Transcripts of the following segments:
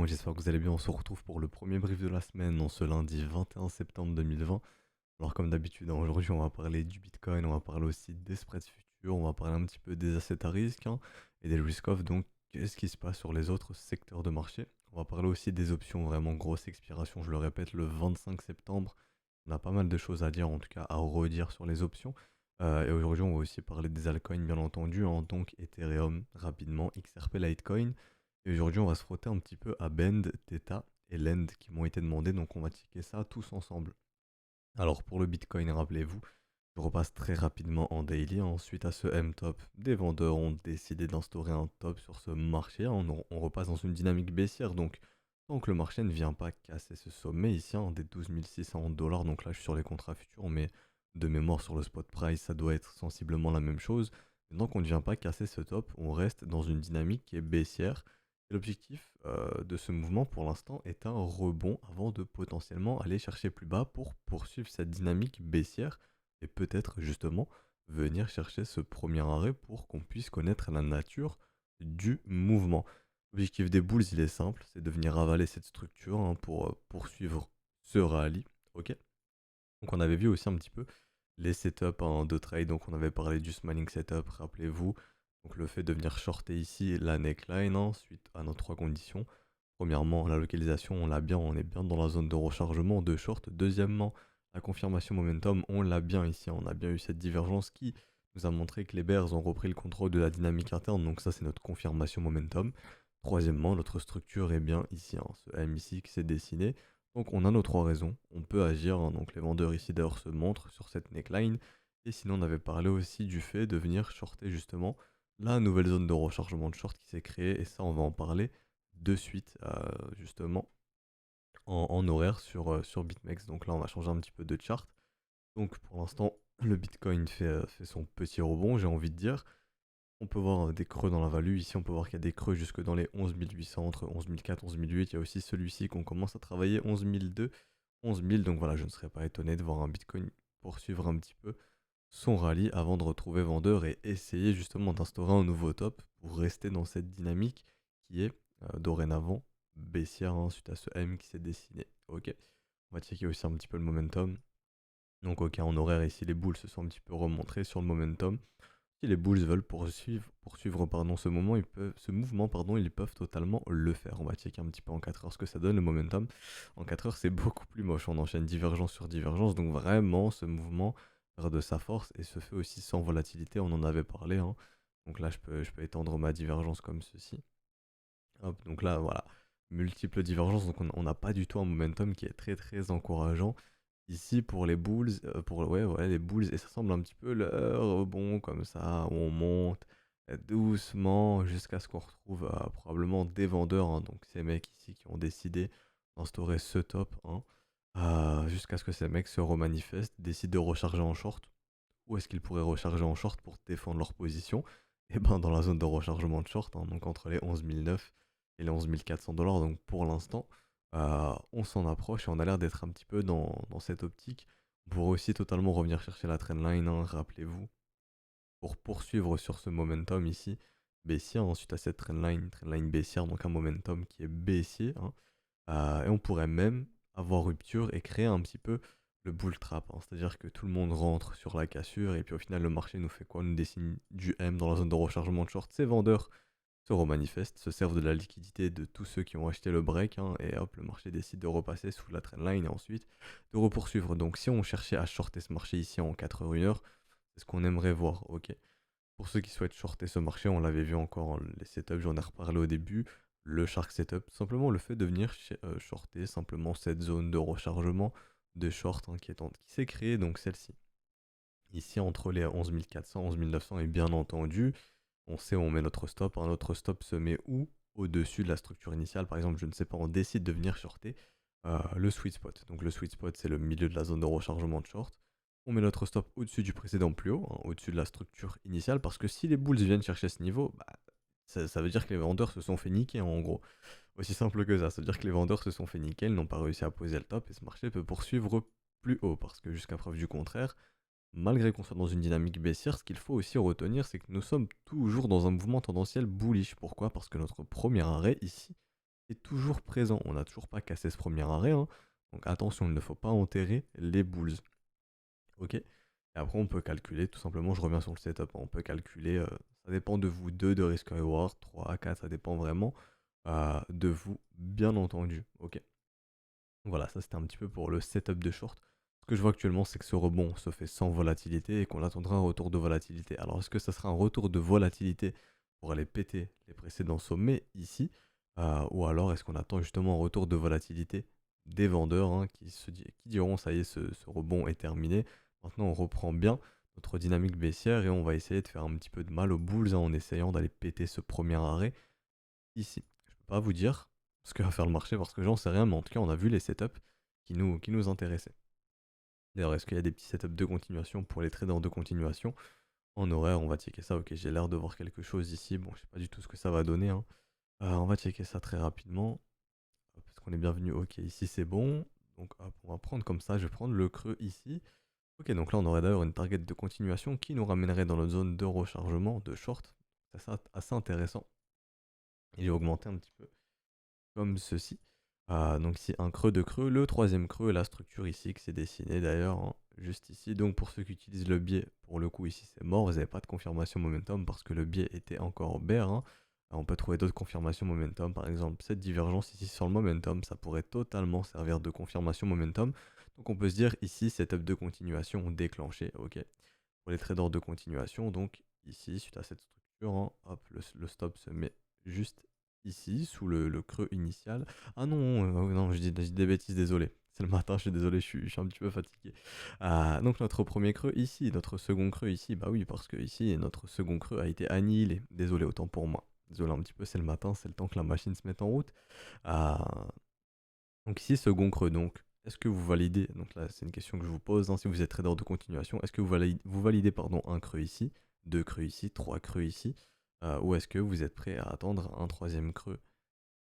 j'espère que vous allez bien. On se retrouve pour le premier brief de la semaine, en ce lundi 21 septembre 2020. Alors comme d'habitude, aujourd'hui on va parler du Bitcoin, on va parler aussi des spreads futurs, on va parler un petit peu des assets à risque et des risk-off. Donc qu'est-ce qui se passe sur les autres secteurs de marché? On va parler aussi des options, vraiment grosse expiration, je le répète, le 25 septembre. On a pas mal de choses à dire, en tout cas à redire sur les options. Et aujourd'hui on va aussi parler des altcoins bien entendu, donc Ethereum rapidement, XRP Litecoin. Et aujourd'hui, on va se frotter un petit peu à Bend, Theta et Lend qui m'ont été demandés, donc on va checker ça tous ensemble. Alors pour le Bitcoin, rappelez-vous, je repasse très rapidement en daily. Suite à ce M-top, des vendeurs ont décidé d'instaurer un top sur ce marché. On repasse dans une dynamique baissière, donc tant que le marché ne vient pas casser ce sommet ici, des 12 600 dollars, donc là je suis sur les contrats futurs, mais de mémoire sur le spot price, ça doit être sensiblement la même chose. Mais tant qu'on ne vient pas casser ce top, on reste dans une dynamique qui est baissière. Et l'objectif de ce mouvement pour l'instant est un rebond avant de potentiellement aller chercher plus bas pour poursuivre cette dynamique baissière et peut-être justement venir chercher ce premier arrêt pour qu'on puisse connaître la nature du mouvement. L'objectif des bulls, il est simple, c'est de venir avaler cette structure pour poursuivre ce rallye. Ok. Donc on avait vu aussi un petit peu les setups de trade, donc on avait parlé du smiling setup, rappelez-vous. Donc le fait de venir shorter ici la neckline suite à nos trois conditions. Premièrement, la localisation, on l'a bien, on est bien dans la zone de rechargement de short. Deuxièmement, la confirmation momentum, on l'a bien ici, on a bien eu cette divergence qui nous a montré que les bears ont repris le contrôle de la dynamique interne, donc ça c'est notre confirmation momentum. Troisièmement, notre structure est bien ici, ce M ici qui s'est dessiné. Donc on a nos trois raisons, on peut agir, donc les vendeurs ici d'ailleurs se montrent sur cette neckline. Et sinon on avait parlé aussi du fait de venir shorter justement la nouvelle zone de rechargement de short qui s'est créée, et ça on va en parler de suite justement en horaire sur BitMEX. Donc là on va changer un petit peu de chart. Donc pour l'instant le Bitcoin fait son petit rebond, j'ai envie de dire. On peut voir des creux dans la value. Ici, on peut voir qu'il y a des creux jusque dans les 11 800, entre 11 400 et 11 800. Il y a aussi celui-ci qu'on commence à travailler, 11 200, 11 000. Donc voilà, je ne serais pas étonné de voir un Bitcoin poursuivre un petit peu son rallye avant de retrouver vendeur et essayer justement d'instaurer un nouveau top pour rester dans cette dynamique qui est dorénavant baissière suite à ce M qui s'est dessiné. Ok, on va checker aussi un petit peu le momentum. Donc ok, en horaire ici, les boules se sont un petit peu remontrées sur le momentum. Si les Bulls veulent poursuivre pardon, ce mouvement, pardon, ils peuvent totalement le faire. On va checker un petit peu en 4 heures ce que ça donne le momentum. En 4 heures, c'est beaucoup plus moche. On enchaîne divergence sur divergence. Donc vraiment, ce mouvement perd de sa force et se fait aussi sans volatilité. On en avait parlé. Donc là, je peux étendre ma divergence comme ceci. Hop, donc là, voilà. Multiples divergences. Donc on n'a pas du tout un momentum qui est très très encourageant. Ici pour les Bulls, ouais, les Bulls, et ça semble un petit peu leur rebond comme ça, où on monte doucement jusqu'à ce qu'on retrouve probablement des vendeurs, donc ces mecs ici qui ont décidé d'instaurer ce top, jusqu'à ce que ces mecs se remanifestent, décident de recharger en short. Où est-ce qu'ils pourraient recharger en short pour défendre leur position? Et ben dans la zone de rechargement de short, donc entre les 11 009 et les 11 400 dollars. Donc pour l'instant, on s'en approche et on a l'air d'être un petit peu dans cette optique. On pourrait aussi totalement revenir chercher la trendline, rappelez-vous, pour poursuivre sur ce momentum ici, baissier, ensuite à cette trendline baissière, donc un momentum qui est baissier. Et on pourrait même avoir rupture et créer un petit peu le bull trap. C'est-à-dire que tout le monde rentre sur la cassure et puis au final le marché nous fait quoi? Nous dessine du M dans la zone de rechargement de short. Ces vendeurs se remanifestent, se servent de la liquidité de tous ceux qui ont acheté le break, et hop, le marché décide de repasser sous la trendline et ensuite de repoursuivre. Donc si on cherchait à shorter ce marché ici en 4 heures, 1 heure, c'est ce qu'on aimerait voir, ok. Pour ceux qui souhaitent shorter ce marché, on l'avait vu encore, les setups, j'en ai reparlé au début, le Shark Setup, simplement le fait de venir shorter simplement cette zone de rechargement de short qui s'est créée, donc celle-ci. Ici entre les 11 400, 11 900 et bien entendu, on sait où on met notre stop. Notre stop se met où? Au-dessus de la structure initiale. Par exemple, je ne sais pas, on décide de venir shorter le sweet spot. Donc le sweet spot, c'est le milieu de la zone de rechargement de short. On met notre stop au-dessus du précédent plus haut, au-dessus de la structure initiale, parce que si les bulls viennent chercher ce niveau, bah, ça veut dire que les vendeurs se sont fait niquer, en gros. Aussi simple que ça veut dire que les vendeurs se sont fait niquer, ils n'ont pas réussi à poser le top, et ce marché peut poursuivre plus haut, parce que jusqu'à preuve du contraire, malgré qu'on soit dans une dynamique baissière, ce qu'il faut aussi retenir, c'est que nous sommes toujours dans un mouvement tendanciel bullish. Pourquoi? Parce que notre premier arrêt ici est toujours présent. On n'a toujours pas cassé ce premier arrêt, hein. Donc attention, il ne faut pas enterrer les bulls. Ok. Et après, on peut calculer, tout simplement, je reviens sur le setup, hein. On peut calculer, ça dépend de vous deux, de risk reward, 3 à 4, ça dépend vraiment de vous, bien entendu. Ok. Voilà, ça c'était un petit peu pour le setup de short. Ce que je vois actuellement, c'est que ce rebond se fait sans volatilité et qu'on attendra un retour de volatilité. Alors, est-ce que ça sera un retour de volatilité pour aller péter les précédents sommets ici, ou alors est-ce qu'on attend justement un retour de volatilité des vendeurs, hein, qui diront ça y est, ce rebond est terminé. Maintenant, on reprend bien notre dynamique baissière et on va essayer de faire un petit peu de mal aux bulls, hein, en essayant d'aller péter ce premier arrêt ici. Je peux pas vous dire ce que va faire le marché parce que j'en sais rien, mais en tout cas, on a vu les setups qui nous intéressaient. D'ailleurs, est-ce qu'il y a des petits setups de continuation pour les traders de continuation? En horaire, on va checker ça. Ok, j'ai l'air de voir quelque chose ici. Bon, je sais pas du tout ce que ça va donner, hein. On va checker ça très rapidement. Parce qu'on est bienvenu. Ok, ici c'est bon. Donc hop, on va prendre comme ça. Je vais prendre le creux ici. Ok, donc là on aurait d'ailleurs une target de continuation qui nous ramènerait dans notre zone de rechargement de short. C'est ça assez intéressant. Et j'ai augmenté un petit peu comme ceci. Donc ici un creux de creux, le troisième creux, la structure ici qui s'est dessinée d'ailleurs, hein, juste ici. Donc pour ceux qui utilisent le biais, pour le coup ici c'est mort, vous n'avez pas de confirmation momentum parce que le biais était encore bear, hein. On peut trouver d'autres confirmations momentum, par exemple cette divergence ici sur le momentum, ça pourrait totalement servir de confirmation momentum. Donc on peut se dire ici setup de continuation déclenché, ok. Pour les traders de continuation, donc ici suite à cette structure, hein, hop, le stop se met juste ici, sous le creux initial. Ah non, non, je dis des bêtises, désolé. C'est le matin, je suis désolé, je suis un petit peu fatigué. Donc notre premier creux ici, notre second creux ici, bah oui, parce que ici, notre second creux a été annihilé. Désolé, autant pour moi. Désolé un petit peu, c'est le matin, c'est le temps que la machine se mette en route. Ah, donc ici, second creux, donc, est-ce que vous validez, donc là c'est une question que je vous pose, hein, si vous êtes trader de continuation, est-ce que vous validez pardon, un creux ici, deux creux ici, trois creux ici, ou est-ce que vous êtes prêt à attendre un troisième creux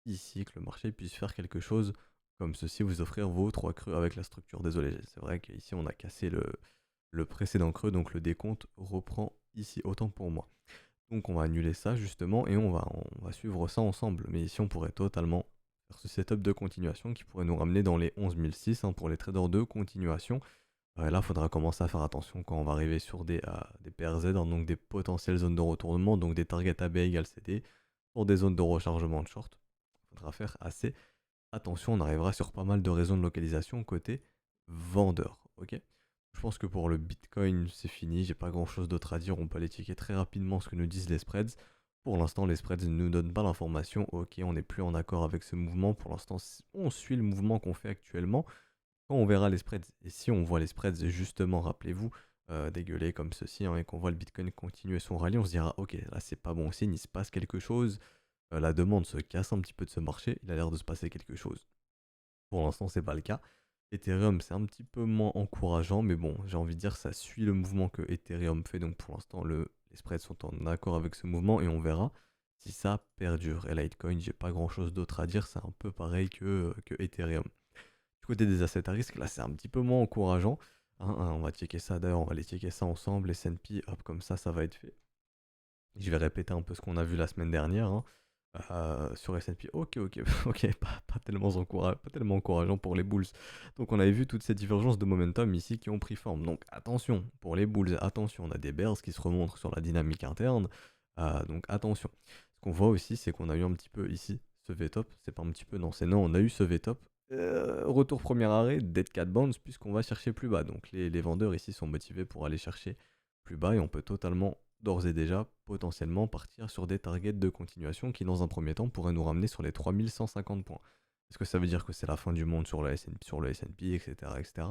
ici, que le marché puisse faire quelque chose comme ceci, vous offrir vos trois creux avec la structure. Désolé, c'est vrai qu'ici on a cassé le précédent creux, donc le décompte reprend ici, autant pour moi. Donc on va annuler ça justement et on va suivre ça ensemble. Mais ici on pourrait totalement faire ce setup de continuation qui pourrait nous ramener dans les 11006, hein, pour les traders de continuation. Là, il faudra commencer à faire attention quand on va arriver sur des PRZ, hein, donc des potentielles zones de retournement, donc des targets AB égale CD, pour des zones de rechargement de short. Il faudra faire assez attention, on arrivera sur pas mal de raisons de localisation côté vendeur. Ok. Je pense que pour le Bitcoin, c'est fini. J'ai pas grand chose d'autre à dire. On peut aller checker très rapidement ce que nous disent les spreads. Pour l'instant, les spreads ne nous donnent pas l'information. Ok, on n'est plus en accord avec ce mouvement. Pour l'instant, on suit le mouvement qu'on fait actuellement. Quand on verra les spreads, et si on voit les spreads, justement, rappelez-vous, dégueuler comme ceci, hein, et qu'on voit le Bitcoin continuer son rallye, on se dira, ok, là c'est pas bon signe, il se passe quelque chose. La demande se casse un petit peu de ce marché. Il a l'air de se passer quelque chose. Pour l'instant, c'est pas le cas. Ethereum, c'est un petit peu moins encourageant, mais bon, j'ai envie de dire, ça suit le mouvement que Ethereum fait. Donc pour l'instant, les spreads sont en accord avec ce mouvement et on verra si ça perdure. Et Litecoin, j'ai pas grand chose d'autre à dire, c'est un peu pareil que Ethereum. Du côté des assets à risque, là, c'est un petit peu moins encourageant, hein. On va checker ça d'ailleurs, on va aller checker ça ensemble. S&P, hop, comme ça va être fait. Je vais répéter un peu ce qu'on a vu la semaine dernière, hein. Sur S&P, ok, ok, ok, pas tellement encourageant pour les bulls. Donc on avait vu toutes ces divergences de momentum ici qui ont pris forme. Donc attention, pour les bulls, attention, on a des bears qui se remontrent sur la dynamique interne. Donc attention. Ce qu'on voit aussi, c'est qu'on a eu un petit peu ici ce V-top. C'est pas un petit peu, non, c'est non, on a eu ce V-top. Retour premier arrêt, dead cat bounce, puisqu'on va chercher plus bas. Donc les vendeurs ici sont motivés pour aller chercher plus bas et on peut totalement d'ores et déjà potentiellement partir sur des targets de continuation qui dans un premier temps pourraient nous ramener sur les 3150 points. Est-ce que ça veut dire que c'est la fin du monde sur le S&P, etc., etc.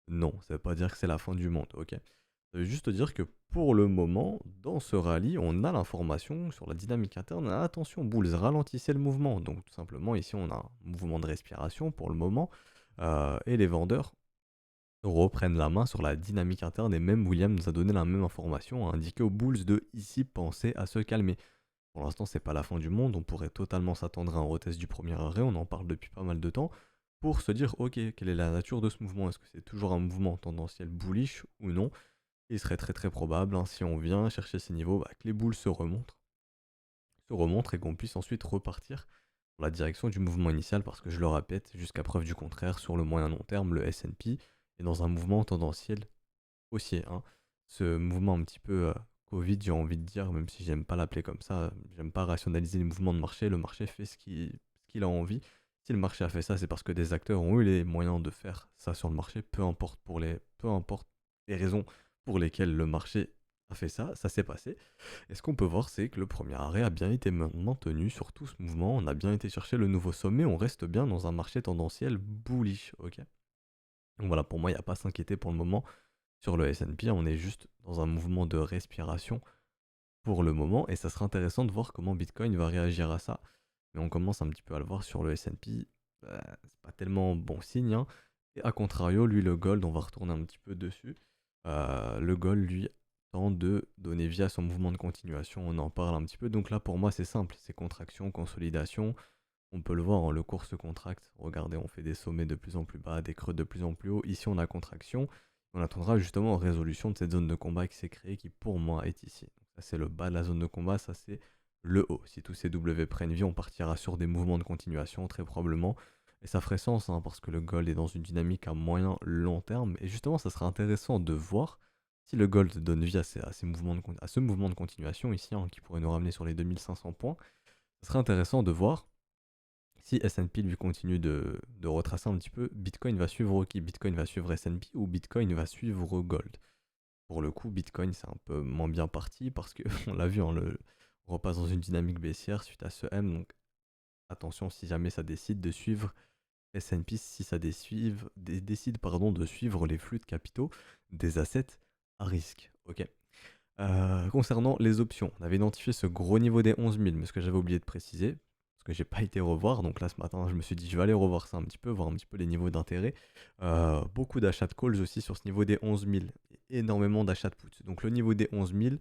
Non, ça veut pas dire que c'est la fin du monde, ok. Ça veut juste dire que pour le moment, dans ce rallye, on a l'information sur la dynamique interne. Attention, bulls, ralentissez le mouvement. Donc tout simplement, ici, on a un mouvement de respiration pour le moment. Et les vendeurs reprennent la main sur la dynamique interne et même William nous a donné la même information, a indiqué aux Bulls de ici penser à se calmer. Pour l'instant, c'est pas la fin du monde, on pourrait totalement s'attendre à un retest du premier arrêt, on en parle depuis pas mal de temps, pour se dire ok, quelle est la nature de ce mouvement, est-ce que c'est toujours un mouvement tendanciel bullish ou non. Il serait très très probable, hein, si on vient chercher ces niveaux, que les Bulls se remontrent et qu'on puisse ensuite repartir la direction du mouvement initial parce que je le répète, jusqu'à preuve du contraire, sur le moyen long terme, le S&P est dans un mouvement tendanciel haussier, hein. Ce mouvement un petit peu Covid, j'ai envie de dire, même si j'aime pas l'appeler comme ça, j'aime pas rationaliser les mouvements de marché, le marché fait ce qu'il a envie. Si le marché a fait ça, c'est parce que des acteurs ont eu les moyens de faire ça sur le marché, peu importe les raisons pour lesquelles le marché a fait ça, ça s'est passé. Et ce qu'on peut voir, c'est que le premier arrêt a bien été maintenu sur tout ce mouvement, on a bien été chercher le nouveau sommet, on reste bien dans un marché tendanciel bullish, ok? Donc voilà, pour moi, il n'y a pas à s'inquiéter pour le moment sur le S&P, on est juste dans un mouvement de respiration pour le moment, et ça sera intéressant de voir comment Bitcoin va réagir à ça. Mais on commence un petit peu à le voir sur le S&P, c'est pas tellement bon signe, hein. Et à contrario, lui, le gold, on va retourner un petit peu dessus. Le gold, lui, tente de donner vie à son mouvement de continuation, on en parle un petit peu. Donc là, pour moi, c'est simple, c'est contraction, consolidation. On peut le voir, hein, le cours se contracte. Regardez, on fait des sommets de plus en plus bas, des creux de plus en plus haut. Ici, on a contraction. On attendra justement résolution de cette zone de combat qui s'est créée, qui pour moi est ici. Donc ça, c'est le bas de la zone de combat, ça, c'est le haut. Si tous ces W prennent vie, on partira sur des mouvements de continuation, très probablement. Et ça ferait sens, hein, parce que le gold est dans une dynamique à moyen long terme. Et justement, ça sera intéressant de voir si le gold donne vie à ce mouvement de continuation ici, hein, qui pourrait nous ramener sur les 2500 points. Ça serait intéressant de voir si S&P lui continue de retracer un petit peu, Bitcoin va suivre qui? Bitcoin va suivre S&P ou Bitcoin va suivre Gold? Pour le coup, Bitcoin c'est un peu moins bien parti parce que on l'a vu, hein, on repasse dans une dynamique baissière suite à ce M, donc attention si jamais ça décide de suivre S&P, si ça décide pardon, de suivre les flux de capitaux des assets à risque. Ok. Concernant les options, on avait identifié ce gros niveau des 11 000, mais ce que j'avais oublié de préciser, parce que j'ai pas été revoir, donc là ce matin je me suis dit je vais aller revoir ça un petit peu, voir un petit peu les niveaux d'intérêt. Beaucoup d'achats de calls aussi sur ce niveau des 11 000, et énormément d'achats de puts. Donc le niveau des 11 000,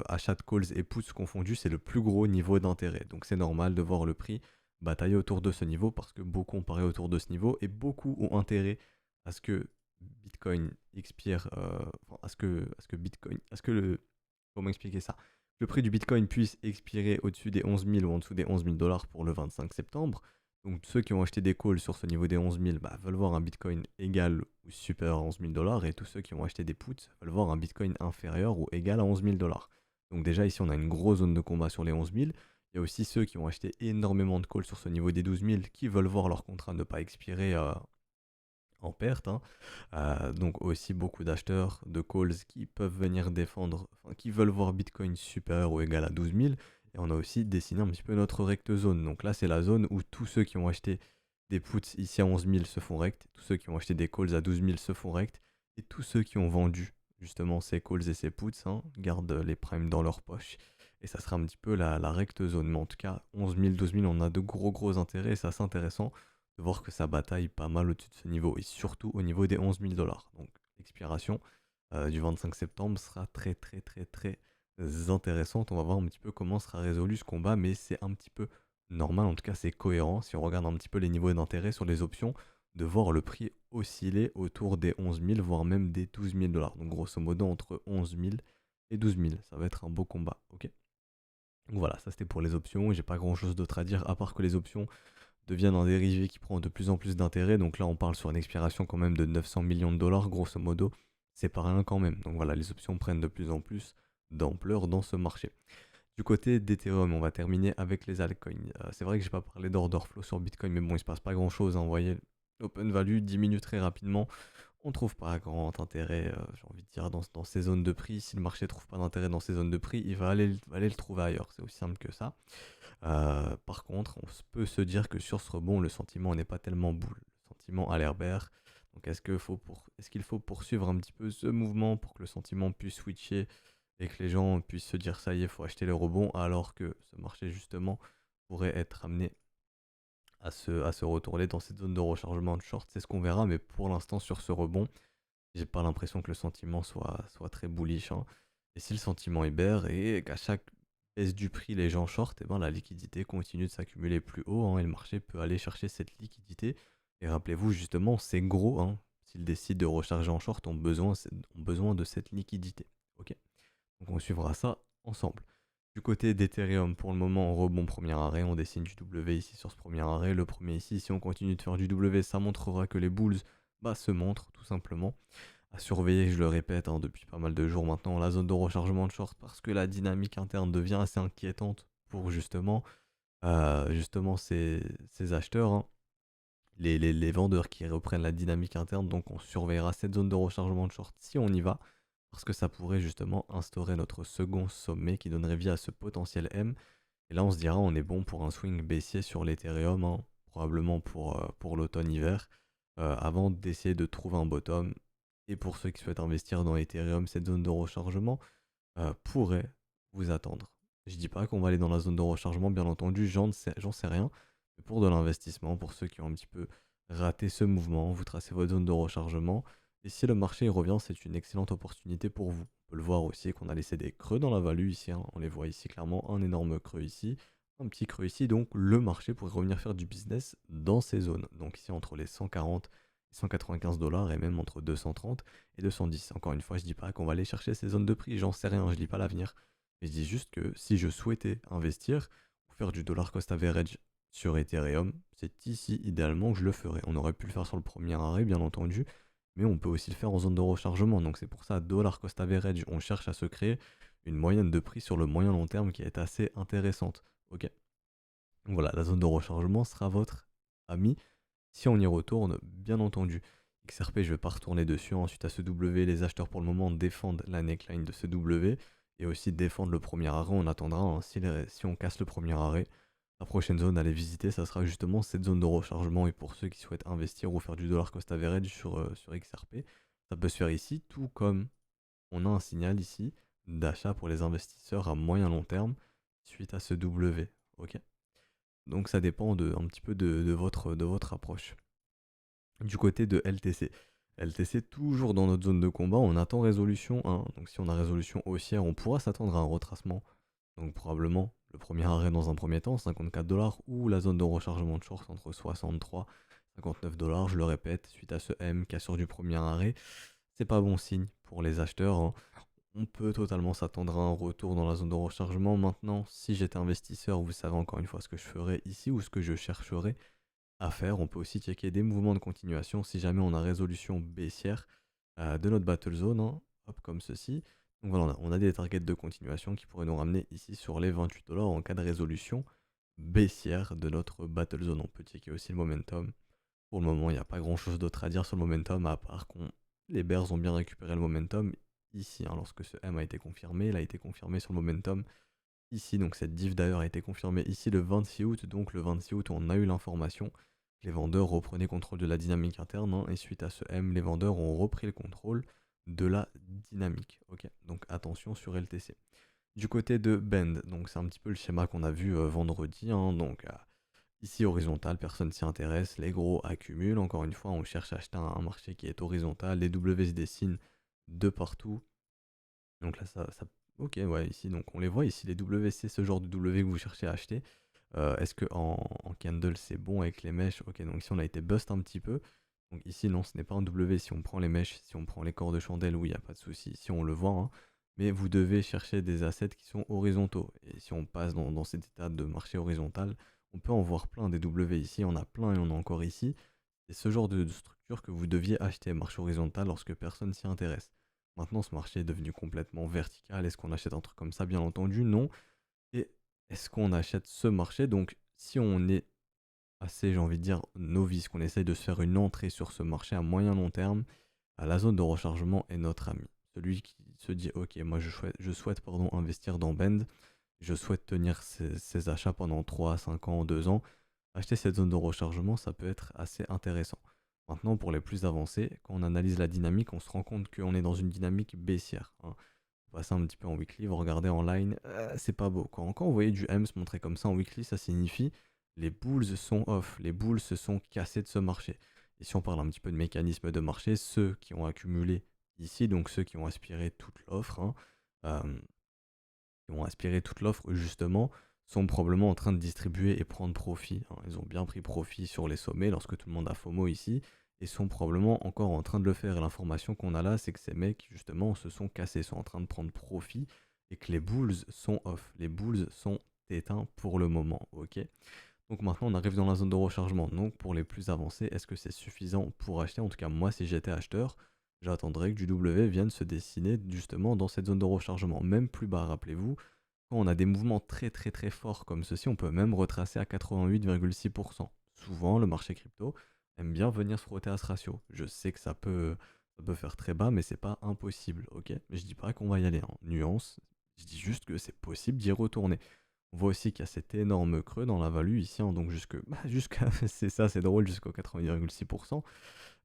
achats de calls et puts confondus, c'est le plus gros niveau d'intérêt. Donc c'est normal de voir le prix batailler autour de ce niveau, parce que beaucoup ont paré autour de ce niveau, et beaucoup ont intérêt à ce que Bitcoin expire, enfin, à ce que le, comment expliquer ça? Le prix du Bitcoin puisse expirer au-dessus des 11 000 ou en dessous des 11 000 dollars pour le 25 septembre. Donc ceux qui ont acheté des calls sur ce niveau des 11 000 veulent voir un Bitcoin égal ou supérieur à 11 000 dollars, et tous ceux qui ont acheté des puts veulent voir un Bitcoin inférieur ou égal à 11 000 dollars. Donc déjà ici on a une grosse zone de combat sur les 11 000. Il y a aussi ceux qui ont acheté énormément de calls sur ce niveau des 12 000 qui veulent voir leur contrat ne pas expirer en perte, hein. Donc aussi beaucoup d'acheteurs de calls qui peuvent venir défendre, enfin, qui veulent voir Bitcoin supérieur ou égal à 12 000. Et on a aussi dessiné un petit peu notre recte zone. Donc là, c'est la zone où tous ceux qui ont acheté des puts ici à 11 000 se font rect, tous ceux qui ont acheté des calls à 12 000 se font rect, et tous ceux qui ont vendu justement ces calls et ces puts, hein, gardent les primes dans leur poche. Et ça sera un petit peu la recte zone. Mais en tout cas, 11 000, 12 000, on a de gros intérêts et c'est assez intéressant de voir que ça bataille pas mal au-dessus de ce niveau, et surtout au niveau des 11 000 dollars. Donc l'expiration du 25 septembre sera très intéressante. On va voir un petit peu comment sera résolu ce combat, mais c'est un petit peu normal, en tout cas c'est cohérent, si on regarde un petit peu les niveaux d'intérêt sur les options, de voir le prix osciller autour des 11 000, voire même des 12 000 dollars. Donc grosso modo entre 11 000 et 12 000, ça va être un beau combat, ok. Donc voilà, ça c'était pour les options, j'ai pas grand chose d'autre à dire, à part que les options deviennent un dérivé qui prend de plus en plus d'intérêt. Donc là, on parle sur une expiration quand même de 900 millions de dollars, grosso modo. C'est pas rien quand même. Donc voilà, les options prennent de plus en plus d'ampleur dans ce marché. Du côté d'Ethereum, on va terminer avec les altcoins. C'est vrai que j'ai pas parlé d'order flow sur Bitcoin, mais bon, il se passe pas grand chose, hein. Vous voyez, l'open value diminue très rapidement. On trouve pas grand intérêt, j'ai envie de dire, dans ces zones de prix. Si le marché trouve pas d'intérêt dans ces zones de prix, il va aller le trouver ailleurs. C'est aussi simple que ça. Par contre, peut se dire que sur ce rebond, le sentiment n'est pas tellement boule. Le sentiment a l'air vert. Donc est-ce qu'il faut poursuivre un petit peu ce mouvement pour que le sentiment puisse switcher et que les gens puissent se dire ça y est, il faut acheter le rebond, alors que ce marché justement pourrait être amené à se retourner dans cette zone de rechargement de short? C'est ce qu'on verra, mais pour l'instant sur ce rebond, j'ai pas l'impression que le sentiment soit très bullish, hein. Et si le sentiment est bear et qu'à chaque baisse du prix, les gens short, et ben la liquidité continue de s'accumuler plus haut, hein, et le marché peut aller chercher cette liquidité. Et rappelez-vous justement, ces gros, hein, s'ils décident de recharger en short, ont besoin de cette liquidité. Ok. Donc on suivra ça ensemble. Du côté d'Ethereum, pour le moment, on rebond premier arrêt, on dessine du W ici sur ce premier arrêt. Le premier ici, si on continue de faire du W, ça montrera que les bulls se montrent tout simplement. À surveiller, je le répète, depuis pas mal de jours maintenant, la zone de rechargement de short parce que la dynamique interne devient assez inquiétante pour justement ces acheteurs, les vendeurs qui reprennent la dynamique interne. Donc on surveillera cette zone de rechargement de short si on y va, parce que ça pourrait justement instaurer notre second sommet qui donnerait vie à ce potentiel M. Et là on se dira on est bon pour un swing baissier sur l'Ethereum, probablement pour l'automne-hiver, avant d'essayer de trouver un bottom. Et pour ceux qui souhaitent investir dans Ethereum, cette zone de rechargement pourrait vous attendre. Je dis pas qu'on va aller dans la zone de rechargement, bien entendu, j'en sais rien. Mais pour de l'investissement, pour ceux qui ont un petit peu raté ce mouvement, vous tracez votre zone de rechargement. Et si le marché revient, c'est une excellente opportunité pour vous. On peut le voir aussi qu'on a laissé des creux dans la value ici. On les voit ici clairement, un énorme creux ici, un petit creux ici. Donc le marché pourrait revenir faire du business dans ces zones. Donc ici entre les 140 et 195 dollars et même entre 230 et 210. Encore une fois, je dis pas qu'on va aller chercher ces zones de prix, j'en sais rien, je dis pas l'avenir. Mais je dis juste que si je souhaitais investir ou faire du dollar cost average sur Ethereum, c'est ici idéalement que je le ferais. On aurait pu le faire sur le premier arrêt, bien entendu, mais on peut aussi le faire en zone de rechargement. Donc c'est pour ça, dollar cost average, on cherche à se créer une moyenne de prix sur le moyen long terme qui est assez intéressante. Ok. Donc voilà, la zone de rechargement sera votre ami si on y retourne, bien entendu. XRP, je ne vais pas retourner dessus. Ensuite, à ce W, les acheteurs pour le moment défendent la neckline de ce W et aussi défendent le premier arrêt. On attendra, si on casse le premier arrêt, la prochaine zone à aller visiter, ça sera justement cette zone de rechargement. Et pour ceux qui souhaitent investir ou faire du dollar cost average sur XRP, ça peut se faire ici, tout comme on a un signal ici d'achat pour les investisseurs à moyen long terme suite à ce W. Ok. Donc ça dépend un petit peu de votre approche. Du côté de LTC. LTC toujours dans notre zone de combat, on attend résolution 1. Donc si on a résolution haussière, on pourra s'attendre à un retracement. Donc probablement le premier arrêt dans un premier temps, 54 dollars, ou la zone de rechargement de short entre 63 et 59 dollars. Je le répète, suite à ce M, cassure du premier arrêt, c'est pas bon signe pour les acheteurs. On peut totalement s'attendre à un retour dans la zone de rechargement. Maintenant, si j'étais investisseur, vous savez encore une fois ce que je ferais ici ou ce que je chercherais à faire. On peut aussi checker des mouvements de continuation si jamais on a résolution baissière de notre battle zone, hop, comme ceci. Donc voilà, on a des targets de continuation qui pourraient nous ramener ici sur les 28 dollars en cas de résolution baissière de notre battle zone. On peut checker aussi le momentum. Pour le moment, il n'y a pas grand chose d'autre à dire sur le momentum, à part qu'on les bears ont bien récupéré le momentum ici, lorsque ce M a été confirmé. Il a été confirmé sur le momentum ici, donc cette div d'ailleurs a été confirmée ici le 26 août. Donc le 26 août, on a eu l'information que les vendeurs reprenaient contrôle de la dynamique interne, et suite à ce M, les vendeurs ont repris le contrôle de la dynamique. Ok, donc attention sur LTC. Du côté de Bend, donc c'est un petit peu le schéma qu'on a vu vendredi, donc ici horizontal, personne s'y intéresse, les gros accumulent. Encore une fois, on cherche à acheter un marché qui est horizontal, les W se dessinent de partout. Donc là, ok, ouais, ici, donc on les voit ici, les WC, ce genre de W que vous cherchez à acheter. Est-ce que en candle c'est bon avec les mèches? Ok, donc ici on a été bust un petit peu. Donc ici, non, ce n'est pas un W. Si on prend les mèches, si on prend les corps de chandelle, oui, il n'y a pas de souci. Ici, on le voit, mais vous devez chercher des assets qui sont horizontaux. Et si on passe dans cet état de marché horizontal, on peut en voir plein des W ici. On a plein et on a encore ici. C'est ce genre de structure que vous deviez acheter, marché horizontal, lorsque personne s'y intéresse. Maintenant, ce marché est devenu complètement vertical. Est-ce qu'on achète un truc comme ça? Bien entendu, non. Et est-ce qu'on achète ce marché? Donc, si on est assez, j'ai envie de dire, novice, qu'on essaye de se faire une entrée sur ce marché à moyen long terme, la zone de rechargement est notre ami. Celui qui se dit, ok, moi je souhaite investir dans Bend, je souhaite tenir ces achats pendant 3, 5 ans, 2 ans. Acheter cette zone de rechargement, ça peut être assez intéressant. Maintenant, pour les plus avancés, quand on analyse la dynamique, on se rend compte qu'on est dans une dynamique baissière. On passe un petit peu en weekly, vous regardez en line, c'est pas beau. Quand vous voyez du M se montrer comme ça en weekly, ça signifie les bulls sont off, les bulls se sont cassés de ce marché. Et si on parle un petit peu de mécanisme de marché, ceux qui ont accumulé ici, donc ceux qui ont aspiré toute l'offre, justement, sont probablement en train de distribuer et prendre profit. Ils ont bien pris profit sur les sommets lorsque tout le monde a FOMO ici, et sont probablement encore en train de le faire. Et l'information qu'on a là, c'est que ces mecs, justement, se sont cassés, sont en train de prendre profit et que les bulls sont off. Les bulls sont éteints pour le moment, ok? Donc maintenant on arrive dans la zone de rechargement. Donc pour les plus avancés, est-ce que c'est suffisant pour acheter? En tout cas moi si j'étais acheteur, j'attendrais que du W vienne se dessiner justement dans cette zone de rechargement. Même plus bas, rappelez-vous, quand on a des mouvements très très très forts comme ceci, on peut même retracer à 88,6%. Souvent le marché crypto aime bien venir se frotter à ce ratio. Je sais que ça peut faire très bas, mais c'est pas impossible, ok? Mais je dis pas qu'on va y aller en nuance, je dis juste que c'est possible d'y retourner. On voit aussi qu'il y a cet énorme creux dans la value ici, hein, donc jusqu'à c'est ça, c'est drôle, jusqu'au 80,6%.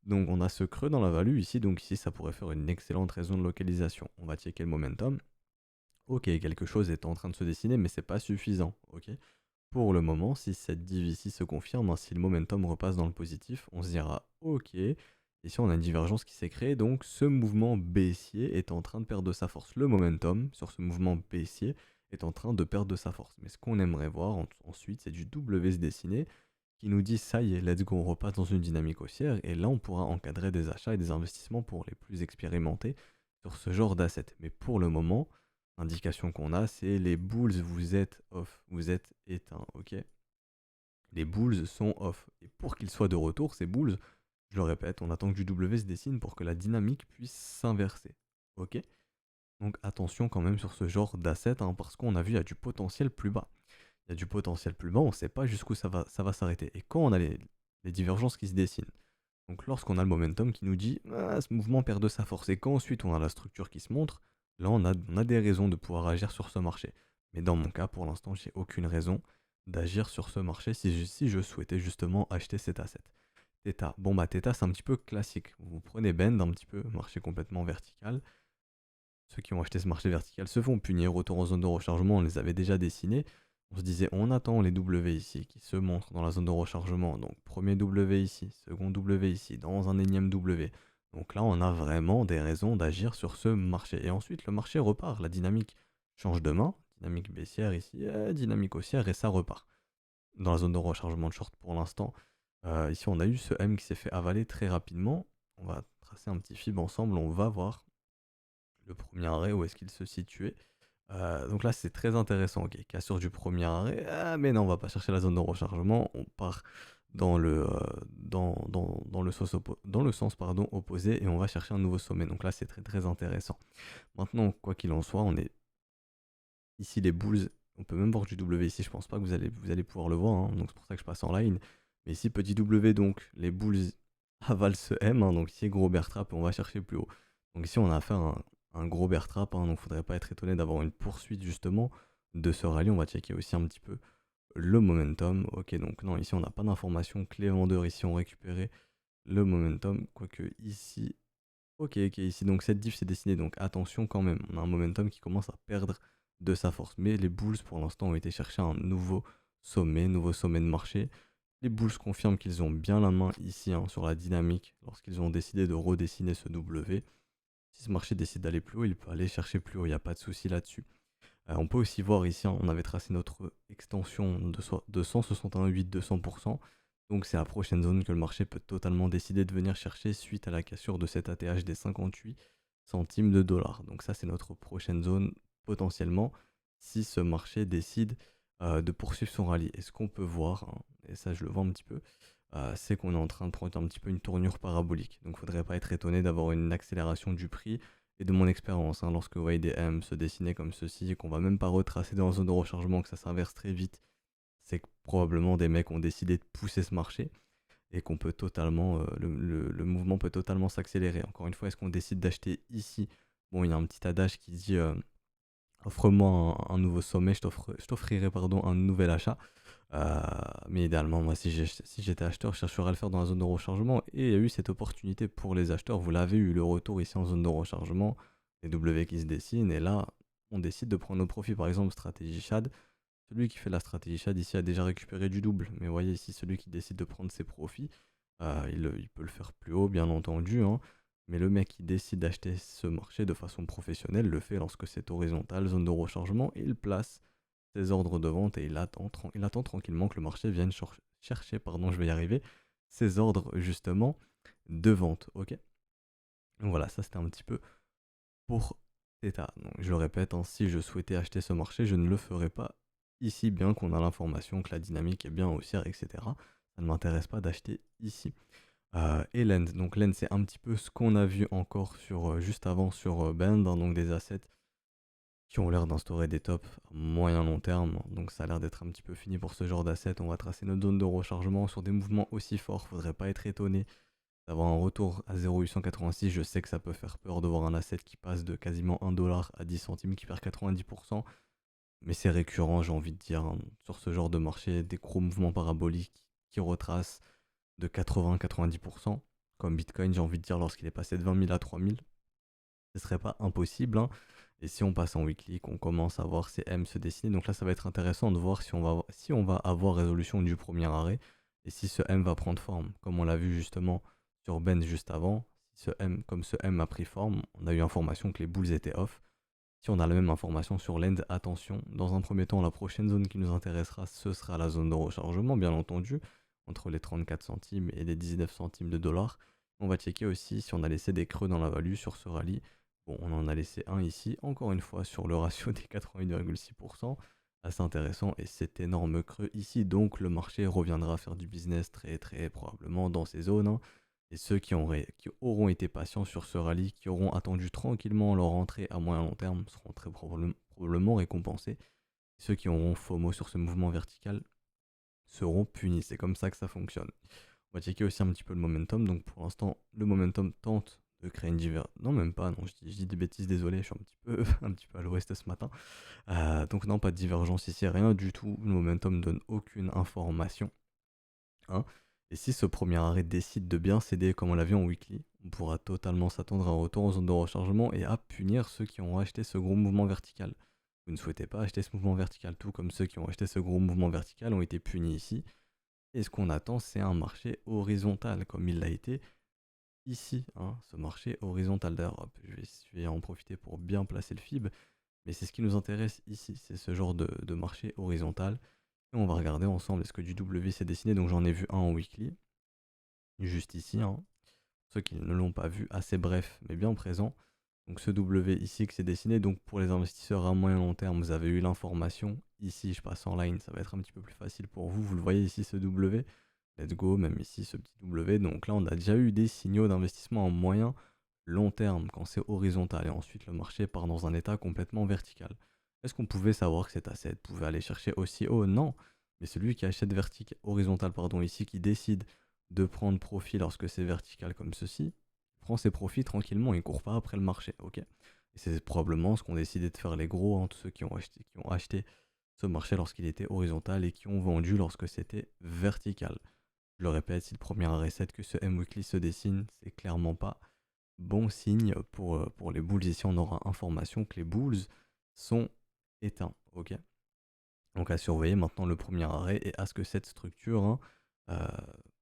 Donc on a ce creux dans la value ici, donc ici ça pourrait faire une excellente raison de localisation. On va checker le momentum. Ok, quelque chose est en train de se dessiner, mais c'est pas suffisant, ok? Pour le moment, si cette div ici se confirme, hein, si le momentum repasse dans le positif, on se dira ok. Ici on a une divergence qui s'est créée, donc ce mouvement baissier est en train de perdre de sa force. Le momentum sur ce mouvement baissier est en train de perdre de sa force. Mais ce qu'on aimerait voir ensuite, c'est du W se dessiner qui nous dit ça y est, let's go, on repasse dans une dynamique haussière, et là on pourra encadrer des achats et des investissements pour les plus expérimentés sur ce genre d'assets. Mais pour le moment, l'indication qu'on a, c'est les bulls, vous êtes off, vous êtes éteint, ok? Les bulls sont off. Et pour qu'ils soient de retour, ces bulls, je le répète, on attend que du W se dessine pour que la dynamique puisse s'inverser, ok? Donc attention quand même sur ce genre d'asset, hein, parce qu'on a vu, il y a du potentiel plus bas. Il y a du potentiel plus bas, on ne sait pas jusqu'où ça va s'arrêter. Et quand on a les divergences qui se dessinent, donc lorsqu'on a le momentum qui nous dit ah, ce mouvement perd de sa force, et quand ensuite on a la structure qui se montre, là on a des raisons de pouvoir agir sur ce marché. Mais dans mon cas, pour l'instant, j'ai aucune raison d'agir sur ce marché si je souhaitais justement acheter cet asset. Theta, bon bah Theta c'est un petit peu classique. Vous prenez Bend un petit peu, marché complètement vertical. Ceux qui ont acheté ce marché vertical se font punir. Retour en zone de rechargement, on les avait déjà dessinés. On se disait, on attend les W ici qui se montrent dans la zone de rechargement. Donc, premier W ici, second W ici, dans un énième W. Donc là, on a vraiment des raisons d'agir sur ce marché. Et ensuite, le marché repart. La dynamique change de main. Dynamique baissière ici, dynamique haussière, et ça repart. Dans la zone de rechargement de short pour l'instant. Ici, on a eu ce M qui s'est fait avaler très rapidement. On va tracer un petit fib ensemble. On va voir le premier arrêt, où est-ce qu'il se situait. Donc là, c'est très intéressant. Ok, cassure du premier arrêt. Ah, mais non, on va pas chercher la zone de rechargement. On part dans le sens pardon, opposé, et on va chercher un nouveau sommet. Donc là, c'est très très intéressant. Maintenant, quoi qu'il en soit, on est ici les bulls. On peut même voir du W ici. Je pense pas que vous allez pouvoir le voir, hein, donc c'est pour ça que je passe en line. Mais ici, petit W, donc les bulls avalent ce M. Hein, donc ici, gros bear trap, et on va chercher plus haut. Donc ici, on a affaire à un gros bear trap, hein, donc faudrait pas être étonné d'avoir une poursuite justement de ce rallye. On va checker aussi un petit peu le momentum. Ok, donc non, ici on n'a pas d'informations clés vendeurs, ici on récupérait le momentum, quoique ici, ok, ici donc cette diff s'est dessinée, donc attention quand même, on a un momentum qui commence à perdre de sa force, mais les bulls pour l'instant ont été chercher un nouveau sommet de marché. Les bulls confirment qu'ils ont bien la main ici, hein, sur la dynamique lorsqu'ils ont décidé de redessiner ce W. Si ce marché décide d'aller plus haut, il peut aller chercher plus haut, il n'y a pas de souci là-dessus. On peut aussi voir ici, hein, on avait tracé notre extension de 161,8-200%. Donc c'est la prochaine zone que le marché peut totalement décider de venir chercher suite à la cassure de cet ATH des 58 centimes de dollars. Donc ça c'est notre prochaine zone potentiellement si ce marché décide de poursuivre son rallye. Et ce qu'on peut voir, hein, et ça je le vois un petit peu, c'est qu'on est en train de prendre un petit peu une tournure parabolique. Donc il ne faudrait pas être étonné d'avoir une accélération du prix. Et de mon expérience, hein, lorsque vous voyez des M se dessiner comme ceci, et qu'on va même pas retracer dans la zone de rechargement, que ça s'inverse très vite, c'est que probablement des mecs ont décidé de pousser ce marché et qu'on peut totalement, le mouvement peut totalement s'accélérer. Encore une fois, est-ce qu'on décide d'acheter ici? Bon, il y a un petit adage qui dit offre-moi un nouveau sommet, je t'offrirai pardon, un nouvel achat. Mais idéalement, moi, si j'étais acheteur, je chercherais à le faire dans la zone de rechargement. Et il y a eu cette opportunité pour les acheteurs. Vous l'avez eu, le retour ici en zone de rechargement, les W qui se dessinent. Et là, on décide de prendre nos profits. Par exemple, stratégie Shad. Celui qui fait la stratégie Shad ici a déjà récupéré du double. Mais vous voyez ici, celui qui décide de prendre ses profits, il peut le faire plus haut, bien entendu, hein. Mais le mec qui décide d'acheter ce marché de façon professionnelle le fait lorsque c'est horizontal, zone de rechargement, et il place ses ordres de vente et il attend tranquillement que le marché vienne chercher, pardon, je vais y arriver, ses ordres justement de vente, ok? Donc voilà, ça c'était un petit peu pour θ. Donc je le répète, hein, si je souhaitais acheter ce marché, je ne le ferais pas ici, bien qu'on a l'information que la dynamique est bien haussière, etc. Ça ne m'intéresse pas d'acheter ici. Et Lend. Donc Lend, c'est un petit peu ce qu'on a vu encore juste avant sur Bend, hein, donc des assets qui ont l'air d'instaurer des tops à moyen long terme. Donc ça a l'air d'être un petit peu fini pour ce genre d'asset. On va tracer notre zone de rechargement sur des mouvements aussi forts. Faudrait pas être étonné d'avoir un retour à 0,886. Je sais que ça peut faire peur de voir un asset qui passe de quasiment 1 dollar à 10 centimes, qui perd 90%. Mais c'est récurrent, j'ai envie de dire, hein, sur ce genre de marché, des gros mouvements paraboliques qui retracent de 80-90%. Comme Bitcoin, j'ai envie de dire, lorsqu'il est passé de 20 000 à 3 000, ce serait pas impossible, hein. Et si on passe en weekly, qu'on commence à voir ces M se dessiner, donc là ça va être intéressant de voir si on va avoir résolution du premier arrêt et si ce M va prendre forme. Comme on l'a vu justement sur Ben juste avant, si comme ce M a pris forme, on a eu information que les bulls étaient off. Si on a la même information sur l'end, attention, dans un premier temps, la prochaine zone qui nous intéressera, ce sera la zone de rechargement, bien entendu, entre les 34 centimes et les 19 centimes de dollars. On va checker aussi si on a laissé des creux dans la value sur ce rallye. Bon, on en a laissé un ici, encore une fois, sur le ratio des 88,6%. Assez intéressant, et cet énorme creux ici, donc le marché reviendra faire du business très très probablement dans ces zones, hein. Et ceux qui auront été patients sur ce rallye, qui auront attendu tranquillement leur entrée à moyen long terme, seront très probablement récompensés. Ceux qui auront FOMO sur ce mouvement vertical seront punis. C'est comme ça que ça fonctionne. On va checker aussi un petit peu le momentum. Donc pour l'instant, le momentum tente de créer une divergence. Non, même pas, non, je dis des bêtises, désolé, je suis un petit peu à l'ouest ce matin. Donc non, pas de divergence ici, rien du tout. Le momentum ne donne aucune information, hein. Et si ce premier arrêt décide de bien céder comme on l'a vu en weekly, on pourra totalement s'attendre à un retour en zone de rechargement et à punir ceux qui ont acheté ce gros mouvement vertical. Vous ne souhaitez pas acheter ce mouvement vertical, tout comme ceux qui ont acheté ce gros mouvement vertical ont été punis ici. Et ce qu'on attend, c'est un marché horizontal, comme il l'a été ici, hein, ce marché horizontal. D'ailleurs, je vais en profiter pour bien placer le FIB, mais c'est ce qui nous intéresse ici, c'est ce genre de marché horizontal. Et on va regarder ensemble, est-ce que du W s'est dessiné? Donc j'en ai vu un en weekly, juste ici, hein. Ceux qui ne l'ont pas vu, assez bref, mais bien présent. Donc ce W ici qui s'est dessiné, donc pour les investisseurs à moyen long terme, vous avez eu l'information. Ici, je passe en line, ça va être un petit peu plus facile pour vous. Vous le voyez ici, ce W. Let's go, même ici, ce petit W. Donc là, on a déjà eu des signaux d'investissement en moyen long terme quand c'est horizontal. Et ensuite, le marché part dans un état complètement vertical. Est-ce qu'on pouvait savoir que cet asset pouvait aller chercher aussi haut? Non. Mais celui qui achète horizontal, pardon, ici, qui décide de prendre profit lorsque c'est vertical comme ceci, prend ses profits tranquillement, il ne court pas après le marché, ok? Et c'est probablement ce qu'ont décidé de faire les gros, hein, tous ceux qui ont acheté ce marché lorsqu'il était horizontal et qui ont vendu lorsque c'était vertical. Je le répète, si le premier arrêt 7 que ce M-Weekly se dessine, c'est clairement pas bon signe pour les bulls. Ici, on aura information que les bulls sont éteints, ok? Donc à surveiller maintenant le premier arrêt et à ce que cette structure, hein,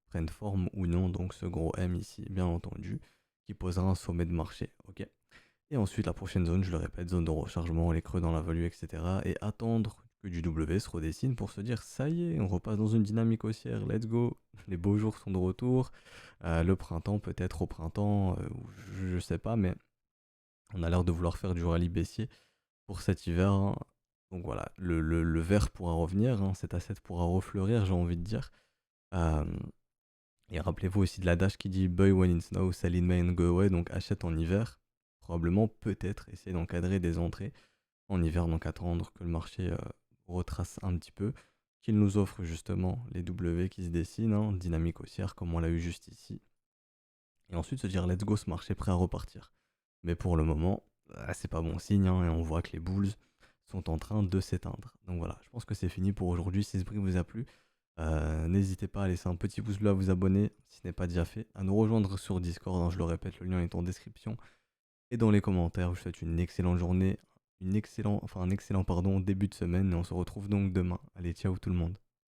prenne forme ou non, donc ce gros M ici, bien entendu, qui posera un sommet de marché, ok? Et ensuite la prochaine zone, je le répète, zone de rechargement, les creux dans la value, etc. Et attendre que du W se redessine pour se dire, ça y est, on repasse dans une dynamique haussière, let's go, les beaux jours sont de retour, le printemps peut-être au printemps, je sais pas, mais on a l'air de vouloir faire du rallye baissier pour cet hiver, hein. Donc voilà, le vert pourra revenir, hein, cet asset pourra refleurir, j'ai envie de dire. Euh, et rappelez-vous aussi de l'adage qui dit Buy when it snows, sell in May and go away, donc achète en hiver. Probablement, peut-être, essayer d'encadrer des entrées en hiver, donc attendre que le marché retrace un petit peu, qu'il nous offre justement les W qui se dessinent, hein, dynamique haussière comme on l'a eu juste ici. Et ensuite se dire let's go, ce marché est prêt à repartir. Mais pour le moment, c'est pas bon signe, hein, et on voit que les bulls sont en train de s'éteindre. Donc voilà, je pense que c'est fini pour aujourd'hui. Si ce brief vous a plu, n'hésitez pas à laisser un petit pouce bleu, à vous abonner si ce n'est pas déjà fait, à nous rejoindre sur Discord, hein, je le répète, le lien est en description. Et dans les commentaires, je vous souhaite une excellente journée, un excellent début de semaine, et on se retrouve donc demain. Allez, ciao tout le monde.